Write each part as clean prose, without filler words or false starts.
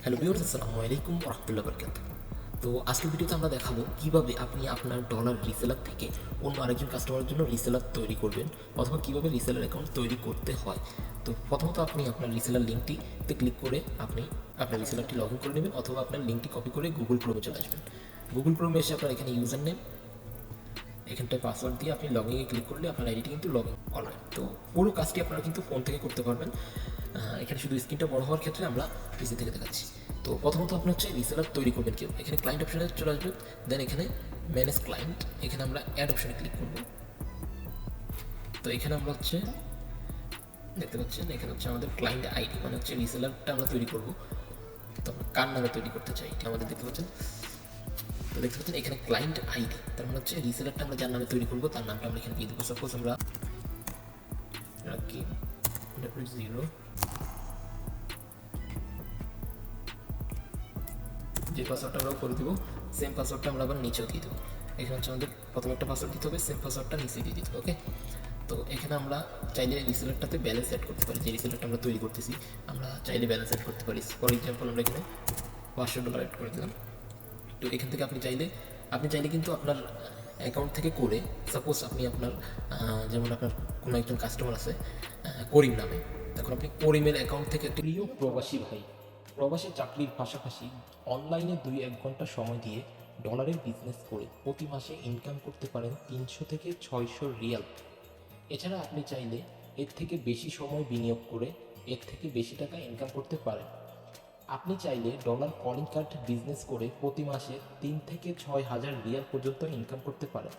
Hello viewers, আসসালামু আলাইকুম ওয়া রাহমাতুল্লাহি ওয়া বারাকাতুহু। তো আজকের ভিডিওতে আমরা দেখাবো কিভাবে আপনি আপনার ডলার রিসেলার থেকে অন্য আরেকজন কাস্টমারের জন্য রিসেলার তৈরি করবেন অথবা কিভাবে রিসেলার অ্যাকাউন্ট তৈরি করতে হয়। তো প্রথমত আপনি আপনার রিসেলার লিঙ্কটিতে ক্লিক করে আপনি আপনার রিসেলারটি লগ ইন করে নেবেন অথবা আপনার লিঙ্কটি কপি করে গুগল ক্রোমে চলে আসবেন। গুগল ক্রোমে এসে আপনার এখানে ইউজার নেম, এখানটায় পাসওয়ার্ড দিয়ে আপনি লগ ইনে ক্লিক করলে আপনার আইডিটি কিন্তু লগ ইন অলরাইট। তো পুরো কাজটি আপনারা কিন্তু ফোন থেকে করতে পারবেন। এখানে শুধু স্ক্রিনটা বড় হওয়ার ক্ষেত্রে আমরা পিসি থেকে দেখাচ্ছি। তো প্রথমত আপনি হচ্ছে রিসেলার তৈরি করবেন কেউ, এখানে ক্লায়েন্ট অপশানে চলে আসবেন, দেন এখানে ম্যানেজ ক্লায়েন্ট, এখানে আমরা অ্যাড অপশানে ক্লিক করব। তো এখানে আমরা হচ্ছে দেখতে পাচ্ছেন এখানে হচ্ছে আমাদের ক্লায়েন্ট আইডি, মানে হচ্ছে রিসেলারটা আমরা তৈরি করব। তো আমরা কার নামে তৈরি করতে চাই এটা আমাদের দেখতে পাচ্ছেন। তো দেখতে পাচ্ছেন এখানে ক্লায়েন্ট আইডি, তার মানে হচ্ছে রিসেলারটা আমরা যার নামে তৈরি করবো তার নামটা আমরা এখানে দিয়ে দেবো। সাপোজ আমরা রাখি 0, যে পাসওয়ার্ডটা আমরা করে দেবো সেম পাসওয়ার্ডটা আমরা আবার নিচেও দিয়ে দেবো। এখানে হচ্ছে আমাদের প্রথমে একটা পাসওয়ার্ড দিতে হবে, সেম পাসওয়ার্ডটা নিচে দিয়ে দিতে হবে। ওকে, তো এখানে আমরা চাইলে রিসেলারটাতে ব্যালেন্স অ্যাড করতে পারি, যে রিসেলারটা আমরা তৈরি করতেছি আমরা চাইলে ব্যালেন্স অ্যাড করতে পারি। ফর এক্সাম্পল আমরা এখানে $500 অ্যাড করে দিলাম। তো এখান থেকে আপনি চাইলে কিন্তু আপনার অ্যাকাউন্ট থেকে করে, সাপোজ আপনি আপনার যেমন আপনার কোনো একজন কাস্টমার আছে করিম নামে, তখন আপনি করিমের অ্যাকাউন্ট থেকে একটা প্রিয় প্রবাসী ভাই প্রবাসী চাকরির পাশাপাশি অনলাইনে 2-1 ঘন্টা সময় দিয়ে ডলারের বিজনেস করে প্রতি মাসে ইনকাম করতে পারেন 300 থেকে 600 রিয়াল। এছাড়া আপনি চাইলে এর থেকে বেশি সময় বিনিয়োগ করে এর থেকে বেশি টাকা ইনকাম করতে পারেন। আপনি চাইলে ডলার কলিং কার্ড বিজনেস করে প্রতি মাসে 3 থেকে 6 হাজার রিয়াল পর্যন্ত ইনকাম করতে পারেন।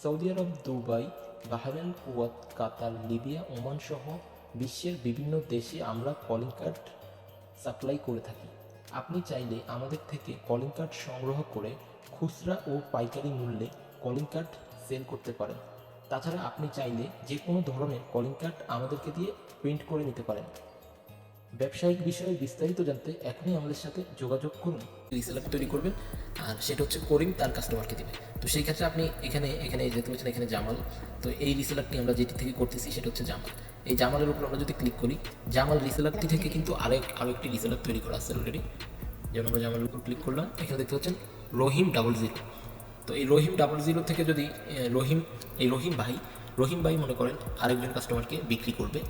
সৌদি আরব, দুবাই, বাহরাইন, কুয়েত, কাতার, লিবিয়া, ওমান সহ বিশ্বের বিভিন্ন দেশে আমরা কলিং কার্ড সাপ্লাই করে থাকি। আপনি চাইলে আমাদের থেকে কলিং কার্ড সংগ্রহ করে খুচরা ও পাইকারি মূল্যে কলিং কার্ড সেল করতে পারেন। তাছাড়া আপনি চাইলে যে কোনো ধরনের কলিং কার্ড আমাদেরকে দিয়ে প্রিন্ট করে নিতে পারেন। ব্যবসায়িক বিষয়ে বিস্তারিত জানতে এখনই আমাদের সাথে যোগাযোগ করুন। রিসেলার তৈরি করবেন আর সেটা হচ্ছে করিম তার কাস্টমারকে দেবে। তো সেই ক্ষেত্রে আপনি এখানে যেতে পারছেন, এখানে জামাল। তো এই রিসেলারটি আমরা যেটি থেকে করতেছি সেটা হচ্ছে জামাল। এই জামালের উপর আমরা যদি ক্লিক করি, জামাল রিসেলারটি থেকে কিন্তু আরও একটি রিসেলার তৈরি করা আছে অলরেডি। যেমন আমরা জামালের উপর ক্লিক করলাম, এখানে দেখতে পাচ্ছেন রহিম 00। তো এই রহিম 00 থেকে যদি রহিম ভাই মনে করেন আরেকজন কাস্টমারকে বিক্রি করবে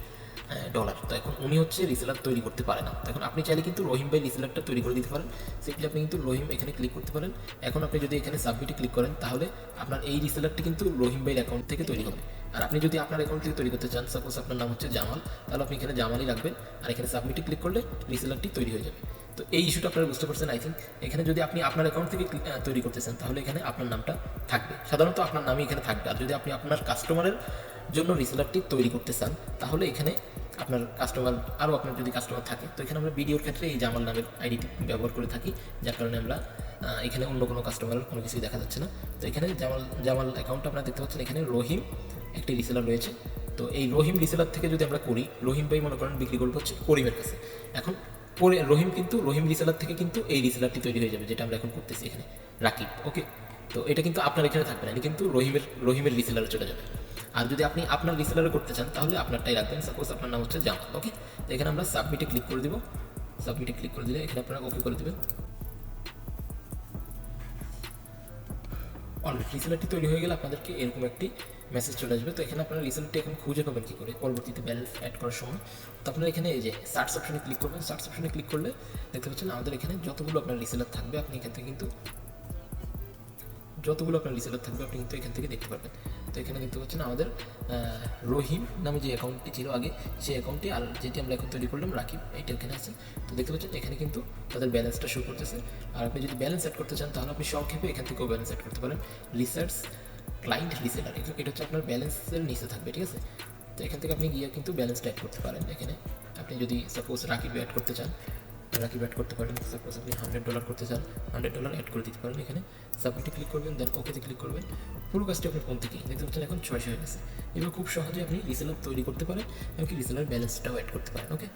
ডলার, তো এখন উনি হচ্ছে রিসেলার তৈরি করতে পারে না। তখন আপনি চাইলে কিন্তু রহিম ভাই রিসেলারটা তৈরি করে দিতে পারেন। সিম্পলি আপনি কিন্তু রহিম এখানে ক্লিক করতে পারেন। এখন আপনি যদি এখানে সাবমিটে ক্লিক করেন তাহলে আপনার এই রিসেলারটি কিন্তু রহিম ভাইয়ের অ্যাকাউন্ট থেকে তৈরি হবে। আর আপনি যদি আপনার অ্যাকাউন্ট থেকে তৈরি করতে চান, সাপোজ আপনার নাম হচ্ছে জামাল, তাহলে আপনি এখানে জামালই রাখবেন আর এখানে সাবমিটে ক্লিক করলে রিসেলারটি তৈরি হয়ে যাবে। তো এই ইস্যুটা আপনারা বুঝতে পারছেন আই থিঙ্ক। এখানে যদি আপনি আপনার অ্যাকাউন্ট থেকে তৈরি করতে চান তাহলে এখানে আপনার নামটা থাকবে, সাধারণত আপনার নামই এখানে থাকবে। আর যদি আপনি আপনার কাস্টমারের জন্য রিসেলারটি তৈরি করতে চান তাহলে এখানে আপনার কাস্টমার আরও আপনার যদি কাস্টমার থাকে, তো এখানে আমরা ভিডিওর ক্ষেত্রে এই জামাল নামের আইডিটি ব্যবহার করে থাকি, যার কারণে আমরা এখানে অন্য কোনো কাস্টমারের কোনো কিছুই দেখা যাচ্ছে না। তো এখানে জামাল অ্যাকাউন্ট আপনারা দেখতে পাচ্ছেন, এখানে রহিম একটি রিসেলার রয়েছে। তো এই রহিম রিসেলার থেকে যদি আমরা করি, রহিম ভাই মনে করেন বিক্রি করবো হচ্ছে করিমের কাছে। এখন রহিম রিসেলার থেকে কিন্তু এই রিসেলারটি তৈরি হয়ে যাবে, যেটা আমরা এখন করতেছি এখানে রাকিব। ওকে, তো এটা কিন্তু আপনার এখানে থাকবে না, এটা কিন্তু রহিমের রিসেলারে চলে যাবে। আর যদি আপনি আপনার রিসেলারে করতে চান তাহলে আপনারটাই রাখবেন। সাপোজ আপনার নাম হচ্ছে জামাল। ওকে, তো এখানে আমরা সাবমিটে ক্লিক করে দিব। সাবমিটে ক্লিক করে দিলে এখানে আপনারা ওকে করে দেবেন। অলরেডি রিসেলারটি তৈরি হয়ে গেলে আপনাদেরকে এরকম একটি মেসেজ চলে আসবে। তো এখানে আপনারা রিসেলারটি এখন খুঁজে পাবেন কী করে পরবর্তীতে ব্যালেন্স অ্যাড করার সময়। তো আপনারা এখানে এই যে সার্চ অপশনে ক্লিক করবেন। সার্চ অপশনে ক্লিক করলে দেখতে পাচ্ছেন আমাদের এখানে যতগুলো আপনার রিসেলার থাকবে আপনি এখান থেকে কিন্তু আপনি কিন্তু এখান থেকে দেখতে পারবেন। তো এখানে দেখতে পাচ্ছেন আমাদের রহিম নামে যে অ্যাকাউন্টটি ছিল আগে, সেই অ্যাকাউন্টটি আর যেটি আমরা এখন তৈরি করলাম রাকিব, এইটা এখানে আছে। তো দেখতে পাচ্ছেন এখানে কিন্তু তাদের ব্যালেন্সটা শো করতেছে। আর আপনি যদি ব্যালেন্স অ্যাড করতে চান তাহলে আপনি সংক্ষেপে এখান থেকেও ব্যালেন্স অ্যাড করতে পারেন। রিসার্চ ক্লায়েন্ট রিসেলার, এটা হচ্ছে আপনার ব্যালেন্সের নিচে থাকবে, ঠিক আছে। তো এখান থেকে আপনি গিয়ে কিন্তু ব্যালেন্সটা অ্যাড করতে পারেন। এখানে আপনি যদি সাপোজ রাকিব অ্যাড করতে চান, রাকিব অ্যাড করতে পারেন। সাপোজ আপনি $100 করতে চান, $100 অ্যাড করে দিতে পারেন। এখানে সাবমিটে ক্লিক করবেন, দেন ওকেতে ক্লিক করবেন। পুরো কাজটি আপনার ফোন থেকেই দেখতে পাচ্ছেন এখন 600 হয়ে গেছে। এবার খুব সহজে আপনি রিসেলার তৈরি করতে পারেন, এমনকি রিসেলার ব্যালেন্সটাও অ্যাড করতে পারেন। ওকে।